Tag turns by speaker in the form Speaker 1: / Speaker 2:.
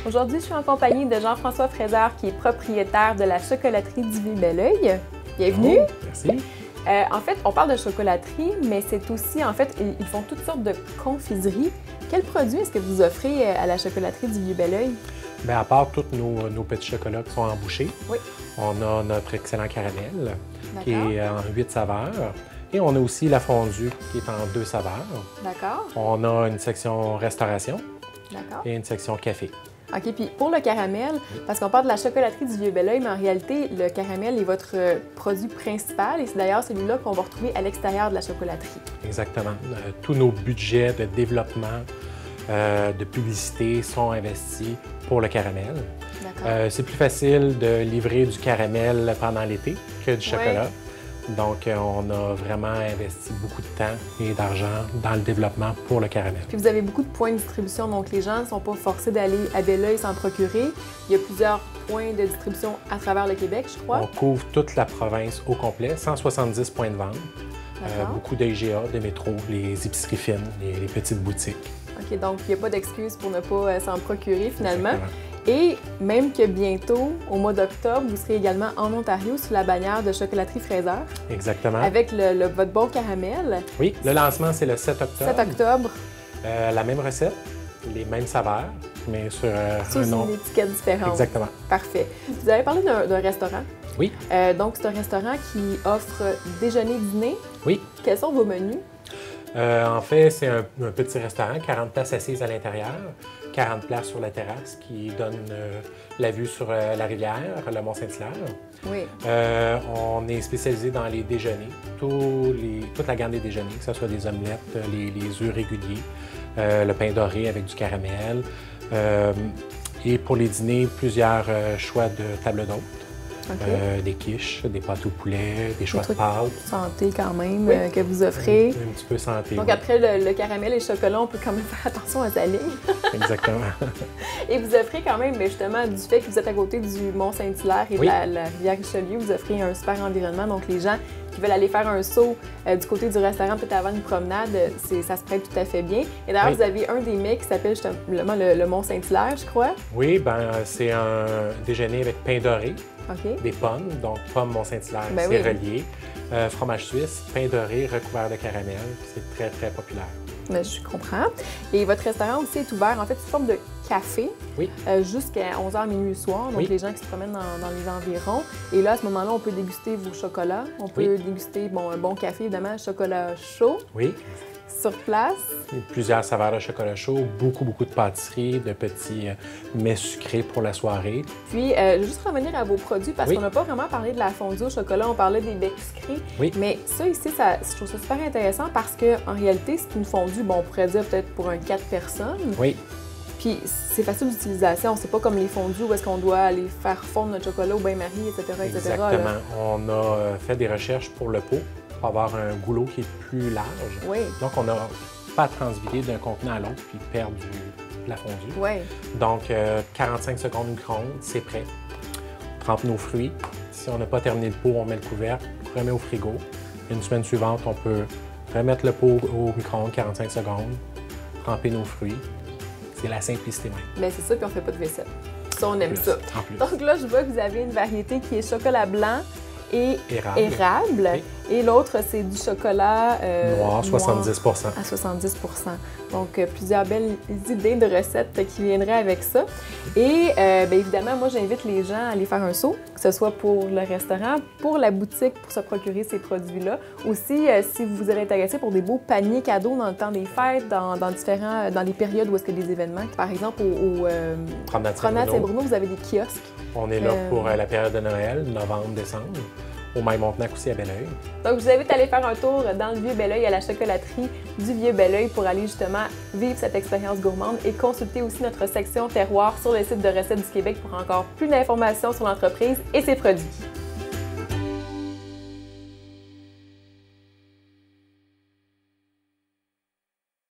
Speaker 1: Aujourd'hui, je suis en compagnie de Jean-François Fraiseur, qui est propriétaire de la chocolaterie du Vieux-Belleuil. Bienvenue!
Speaker 2: Oh, merci!
Speaker 1: En fait, on parle de chocolaterie, mais c'est aussi, en fait, ils font toutes sortes de confiseries. Quels produits est-ce que vous offrez à la chocolaterie du Vieux-Belleuil?
Speaker 2: Bien, à part tous nos petits chocolats qui sont embouchés,
Speaker 1: oui.
Speaker 2: On a notre excellent caramel qui est en 8 saveurs. Et on a aussi la fondue qui est en 2 saveurs.
Speaker 1: D'accord.
Speaker 2: On a une section restauration
Speaker 1: et
Speaker 2: une section café.
Speaker 1: OK, puis pour le caramel, parce qu'on parle de la chocolaterie du Vieux-Belleuil, mais en réalité, le caramel est votre produit principal et c'est d'ailleurs celui-là qu'on va retrouver à l'extérieur de la chocolaterie.
Speaker 2: Exactement. Tous nos budgets de développement, de publicité sont investis pour le caramel. C'est plus facile de livrer du caramel pendant l'été que du chocolat. Ouais. Donc, on a vraiment investi beaucoup de temps et d'argent dans le développement pour le caramel.
Speaker 1: Puis vous avez beaucoup de points de distribution, donc les gens ne sont pas forcés d'aller à Belleuil s'en procurer. Il y a plusieurs points de distribution à travers le Québec, je crois.
Speaker 2: On couvre toute la province au complet, 170 points de vente. Beaucoup d'IGA, de métro, les épiceries fines, les petites boutiques.
Speaker 1: OK, donc il n'y a pas d'excuse pour ne pas s'en procurer finalement.
Speaker 2: Exactement.
Speaker 1: Et même que bientôt, au mois d'octobre, vous serez également en Ontario sous la bannière de Chocolaterie Fraiseur.
Speaker 2: Exactement.
Speaker 1: Avec votre bon caramel.
Speaker 2: Oui, le lancement, c'est le 7 octobre.
Speaker 1: 7 octobre.
Speaker 2: La même recette, les mêmes saveurs, mais sur
Speaker 1: un nom. Une étiquette différente.
Speaker 2: Exactement.
Speaker 1: Parfait. Vous avez parlé d'un restaurant.
Speaker 2: Oui.
Speaker 1: Donc, c'est un restaurant qui offre déjeuner-dîner.
Speaker 2: Oui.
Speaker 1: Quels sont vos menus?
Speaker 2: En fait, c'est un petit restaurant, 40 places assises à l'intérieur, 40 places sur la terrasse qui donne la vue sur la rivière, le Mont-Saint-Hilaire.
Speaker 1: Oui.
Speaker 2: On est spécialisé dans les déjeuners, toute la gamme des déjeuners, que ce soit des omelettes, les œufs réguliers, le pain doré avec du caramel. Et pour les dîners, plusieurs choix de table d'hôte. Okay. Des quiches, des pâtes au poulet, des choix de pâtes.
Speaker 1: Santé quand même, oui. Que vous offrez.
Speaker 2: Un petit peu santé.
Speaker 1: Donc
Speaker 2: oui.
Speaker 1: Après le caramel et le chocolat, on peut quand même faire attention à sa ligne.
Speaker 2: Exactement.
Speaker 1: Et vous offrez quand même, justement, du fait que vous êtes à côté du Mont-Saint-Hilaire et de la rivière Richelieu, vous offrez un super environnement. Donc les gens qui veulent aller faire un saut du côté du restaurant peut-être avant une promenade, ça se prête tout à fait bien. Et d'ailleurs, vous avez un des mets qui s'appelle justement le Mont-Saint-Hilaire, je crois.
Speaker 2: Oui, bien c'est un déjeuner avec pain doré.
Speaker 1: Okay.
Speaker 2: Des pommes, donc pommes Mont-Saint-Hilaire, c'est relié. Fromage suisse, pain doré recouvert de caramel, c'est très, très populaire.
Speaker 1: Mais je comprends. Et votre restaurant aussi est ouvert, en fait, sous forme de café jusqu'à 11h minuit le soir, donc les gens qui se promènent dans les environs. Et là, à ce moment-là, on peut déguster vos chocolats. On peut déguster un bon café, évidemment, chocolat chaud.
Speaker 2: Oui.
Speaker 1: Sur place.
Speaker 2: Plusieurs saveurs de chocolat chaud, beaucoup de pâtisseries, de petits mets sucrés pour la soirée.
Speaker 1: Puis, je vais juste revenir à vos produits parce qu'on n'a pas vraiment parlé de la fondue au chocolat, on parlait des becs sucrés. Oui. Mais ça ici, je trouve ça super intéressant parce qu'en réalité, c'est une fondue, on pourrait dire peut-être pour un 4 personnes.
Speaker 2: Oui.
Speaker 1: Puis, c'est facile d'utilisation. C'est pas comme les fondues où est-ce qu'on doit aller faire fondre notre chocolat au bain-marie, etc.
Speaker 2: Exactement. Là. On a fait des recherches pour le pot, pour avoir un goulot qui est plus large.
Speaker 1: Oui.
Speaker 2: Donc, on n'a pas à transvider d'un contenant à l'autre puis perdre de la fondue.
Speaker 1: Oui.
Speaker 2: Donc, 45 secondes micro-ondes, c'est prêt. On trempe nos fruits. Si on n'a pas terminé le pot, on met le couvercle, on remet au frigo. Une semaine suivante, on peut remettre le pot au micro-ondes 45 secondes, tremper nos fruits. C'est la simplicité même.
Speaker 1: Bien, c'est ça, puis on ne fait pas de vaisselle. Ça, on aime ça.
Speaker 2: En plus.
Speaker 1: Donc là, je vois que vous avez une variété qui est chocolat blanc et érable.
Speaker 2: Oui.
Speaker 1: Et l'autre, c'est du chocolat
Speaker 2: noir, 70
Speaker 1: à 70 Donc, plusieurs belles idées de recettes qui viendraient avec ça. Et bien évidemment, moi, j'invite les gens à aller faire un saut, que ce soit pour le restaurant, pour la boutique, pour se procurer ces produits-là. Aussi, si vous êtes intéressé pour des beaux paniers cadeaux dans le temps des fêtes, dans les périodes où est-ce qu'il y a des événements. Par exemple, au
Speaker 2: Promenade
Speaker 1: Saint-Bruno, vous avez des kiosques.
Speaker 2: On est là pour la période de Noël, novembre, décembre. Au Maille-Montenac aussi à Belleuil.
Speaker 1: Donc, je vous invite à aller faire un tour dans le Vieux-Belleuil à la chocolaterie du Vieux-Belleuil pour aller justement vivre cette expérience gourmande et consulter aussi notre section terroir sur le site de Recettes du Québec pour encore plus d'informations sur l'entreprise et ses produits.